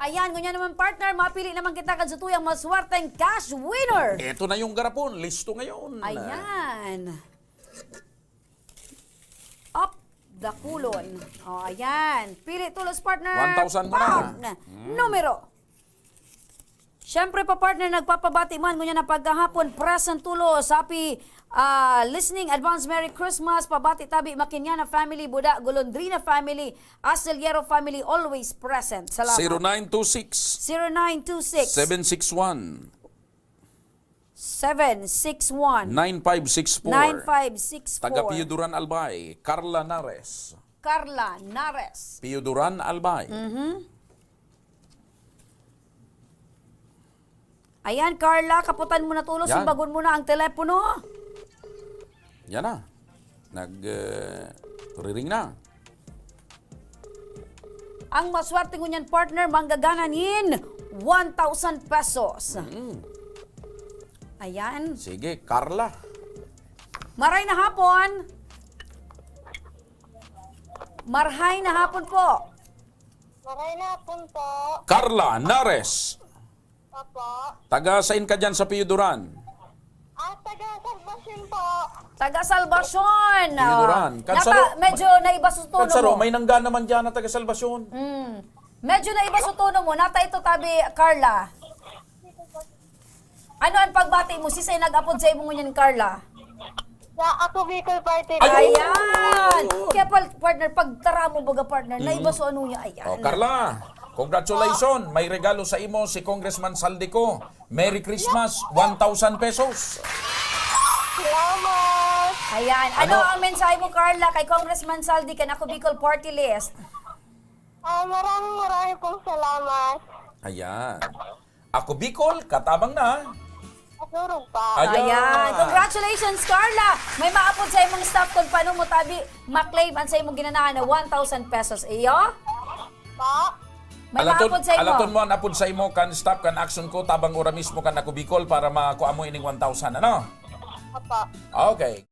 Ayan, ganyan naman partner, mapili naman kita kadsutuyang maswerteng cash winner. Ito na yung garapon. Listo ngayon. Ayan. Up the kulon. O, ayan. Pili tulos partner. 1,000 muna. Numero. Siyempre pa partner, nagpapabati man ngunya na pagkahapon, present tulos, happy listening, advance Merry Christmas, pabati tabi Makinyana family, Buda, Golondrina family, Astillero family, always present. Salamat. 0926 0926 761 761 9564 9564 Taga Pio Duran Albay, Carla Nares. Carla Nares. Pio Duran Albay. Ayan, Carla, kaputan mo na tulos, Yan. bagon mo na ang telepono. Yan na. Riring na. Ang maswerte ko niyan, partner, manggagananin 1,000 pesos. Ayan. Sige, Carla. Maray na hapon. Marhay na hapon po. Maray na po po. Carla Nares. Opo. Taga sain ka dyan sa Pio Duran? Taga Salvacion po. Taga Salvacion. Pio Duran. Medyo naiba sa tono Kansaro, mo. may nangga naman dyan na taga Salvacion. Medyo naiba sa tono mo. Nata ito tabi, Carla. Ano ang pagbati mo? Sisay nag-upload sa imong ngunyan, Carla? Sa Ako Bicol Party. Ayan! Kaya partner, pagtara mo baga partner, naiba sa ano niya. Ayan. Oh, Carla, congratulations. May regalo sa imo si Congressman Zaldy Co. Merry Christmas, 1,000 pesos. Salamat. Ayan. Ano ang mensahe mo, Carla, kay Congressman Zaldy ka na Ako Bicol Party List? Maraming pong salamat. Ayan. Ako Bicol, katabang na. Asurog pa. Ayan. Congratulations, Carla! May maapod sa imong staff kung paano mo tabi maklaim ang sa imong ginanahan na 1,000 pesos. Iyo? Pa. May maapod sa imo. Alaton mo ang apod sa imo kan stop kan action ko tabang ora mismo kan Ako Bicol para makuha mo ining 1,000 ano? Apa. Okay.